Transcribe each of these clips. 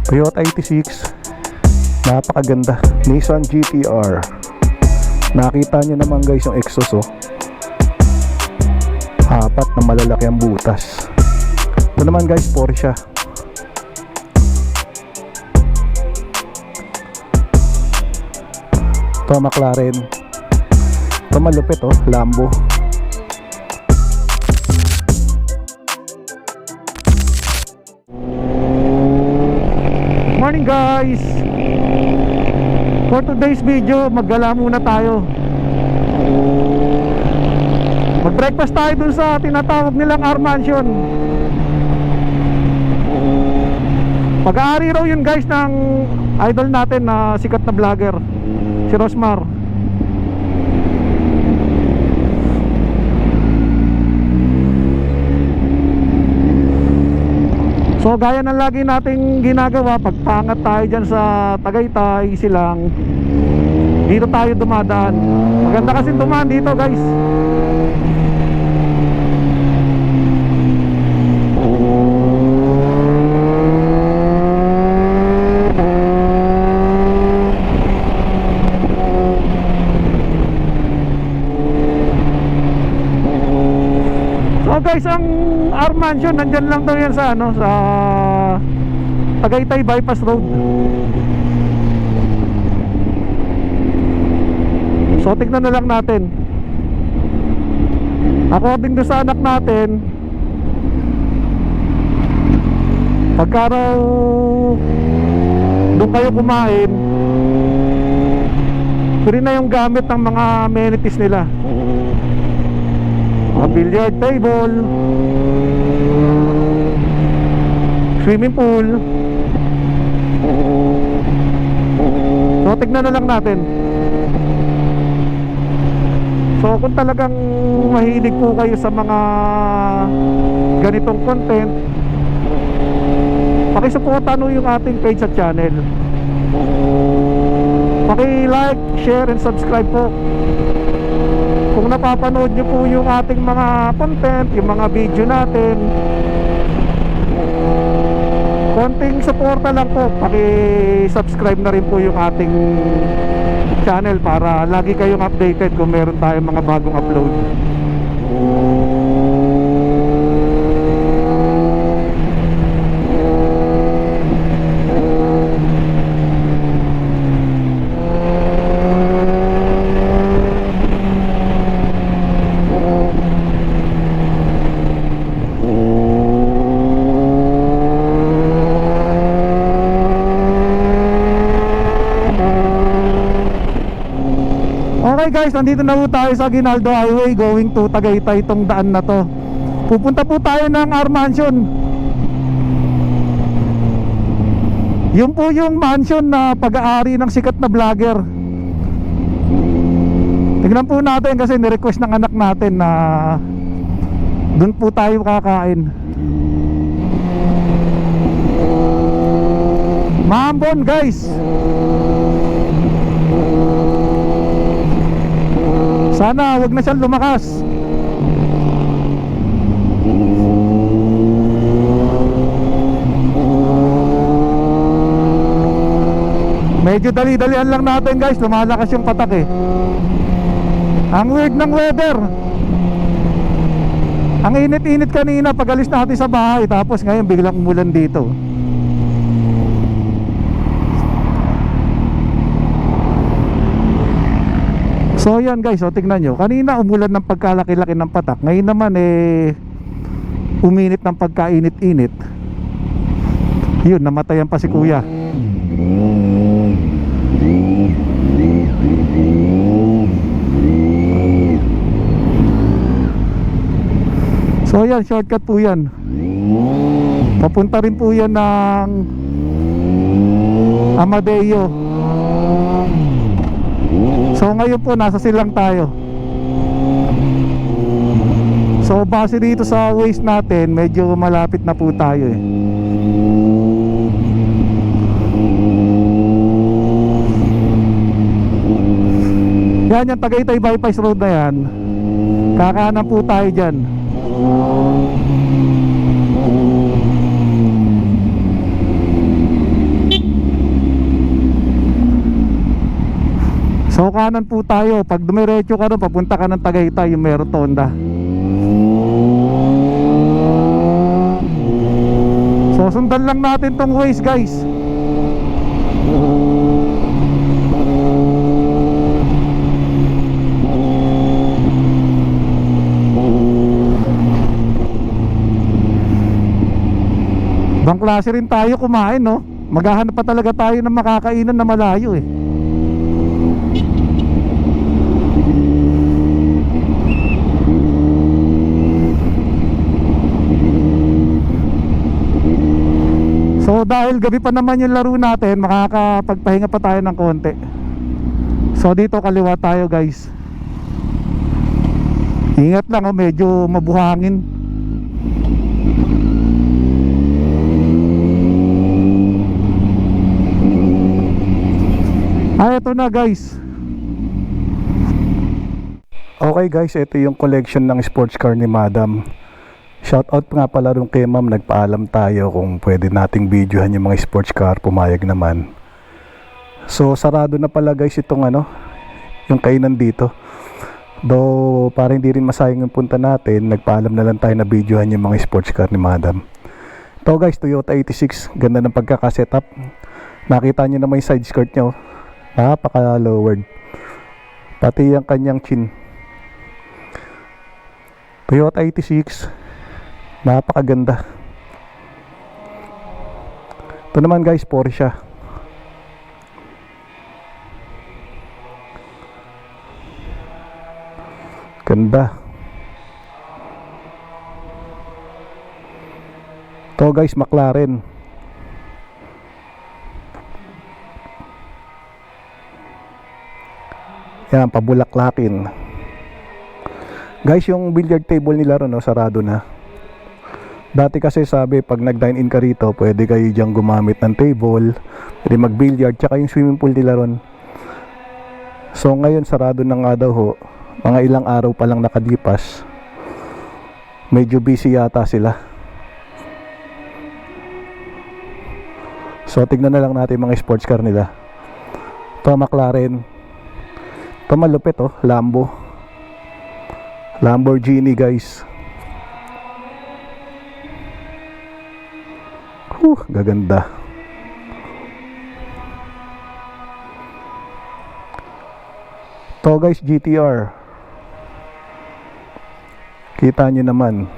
Toyota 86, napakaganda. Nissan GT-R. Nakita nyo naman guys yung exhaust, oh. Apat na malalaki ang butas. Ito naman guys, Porsche. Ito McLaren. Ito malupit, oh, Lambo. Morning guys. For today's video, maggala muna tayo. Mag-breakfast tayo dun sa tinatawag nilang R Mansion. Pag-aari raw yun guys ng idol natin na sikat na vlogger, si Rosmar. So gaya ng lagi nating ginagawa, pagpangat tayo dyan sa Tagaytay, Silang, dito tayo dumadaan. Maganda kasi dumaan dito guys. So guys, ang R Mansion nandyan lang daw yan sa ano, sa Tagaytay Bypass Road. So tignan na lang natin. According do sa anak natin, pagka raw doon kayo kumain, free na yung gamit ng mga amenities nila. Mga billiard table, swimming pool. So tignan na lang natin. So kung talagang mahilig po kayo sa mga ganitong content, pakisuportan nyo yung ating page at channel. Paki-like, share, and subscribe po. Kung napapanood nyo po yung ating mga content, yung mga video natin, konting suporta lang po. Paki-subscribe na rin po yung ating channel para lagi kayong updated kung meron tayong mga bagong upload. Okay guys, nandito na po tayo sa Aguinaldo Highway going to Tagaytay, itong daan na to. Pupunta po tayo ng R Mansion. Yun po yung mansion na pag-aari ng sikat na vlogger. Tignan po natin kasi nirequest ng anak natin na dun po tayo kakain. Maambon guys. Sana wag na siyang lumakas. Medyo dali-dalian lang natin guys, lumalakas yung patak eh. Ang weird ng weather. Ang init-init kanina pag alis natin sa bahay, tapos ngayon biglang umulan dito. So yan guys, so tignan nyo, kanina umulan ng pagkalaki-laki ng patak. Ngayon naman uminit ng pagkainit-init. Yun, namatayan pa si kuya. So yan, shortcut po yan. Papunta rin po yan ng Amadeo. So ngayon po nasa Silang tayo. So base dito sa waste natin, medyo malapit na po tayo eh. Yan yung Tagaytay Bypass Road na yan. Kakanan po tayo dyan. So kanan po tayo. Pag dumiretso ka ron, papunta ka ng Tagaytay, yung may rotonda. So sundan lang natin tong ways, guys. Ibang klase rin tayo kumain, no? Maghahanap pa talaga tayo ng makakainan na malayo eh. So dahil gabi pa naman yung laro natin, makakapagpahinga pa tayo ng konti. So dito kaliwa tayo, guys. Ingat lang, oh, medyo mabuhangin. Ito na, guys. Okay, guys, ito yung collection ng sports car ni Madam. Shoutout nga pala rin kay Ma'am. Nagpaalam tayo kung pwede nating videohan yung mga sports car. Pumayag naman. So sarado na pala, guys, itong yung kainan dito. Though para hindi rin masayang yung punta natin, nagpaalam na lang tayo na videohan yung mga sports car ni Madam. Ito, guys, Toyota 86. Ganda ng pagkakasetup. Nakita nyo naman yung side skirt nyo. Napaka lowered. Pati yung kanyang chin. Toyota 86. Napakaganda. Ito naman, guys, Porsche. Ganda. Ito, guys, McLaren. Yan, pabulaklakin. Guys, yung billiard table nila ron, sarado na. Dati kasi sabi, pag nag-dine in ka rito, pwede kayo diyang gumamit ng table, pwede mag-billiard, tsaka yung swimming pool nila ron. So ngayon, sarado na nga daw ho. Mga ilang araw pa lang nakalipas. Medyo busy yata sila. So tignan na lang natin mga sports car nila. Ito, McLaren. Ito malupit, oh, Lamborghini, guys. Gaganda. Ito, guys, GTR. Kita nyo naman,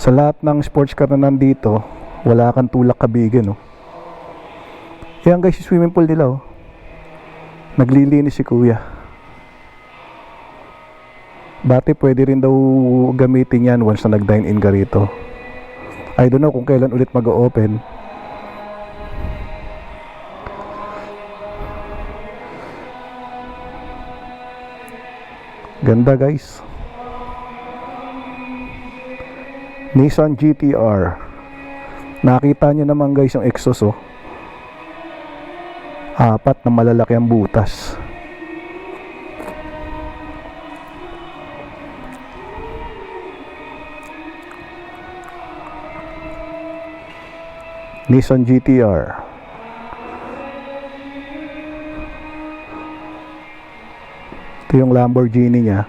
sa lahat ng sports car na nandito, wala kang tulak kabigin, oh. Yan, guys, yung swimming pool nila, oh. Naglilinis si kuya. Dati pwede rin daw gamitin yan once na nag-dine in ka rito. I don't know kung kailan ulit mag-o-open. Ganda, guys. Nissan GTR. Nakita nyo naman, guys, yung exhaust, oh. 4 na malalaki ang butas. Nissan GTR. Ito yung Lamborghini niya.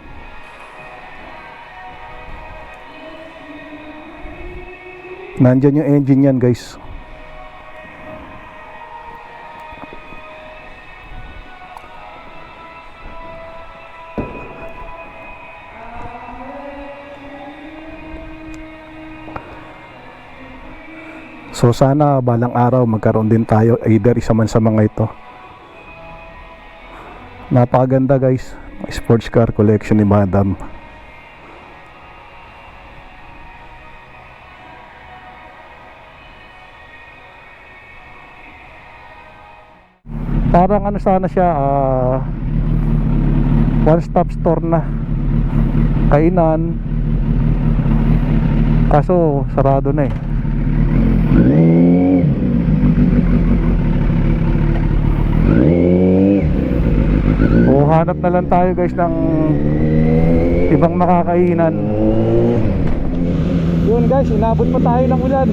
Nandyan yung engine yan, guys. So sana balang araw magkaroon din tayo either isa man sa mga ito. Napakaganda, guys, sports car collection ni Madam. Parang sana siya, one stop store na. Kainan. Kaso sarado na eh. O hanap na lang tayo, guys, ng ibang makakainan. Yun, guys, inabot pa tayo ng ulan.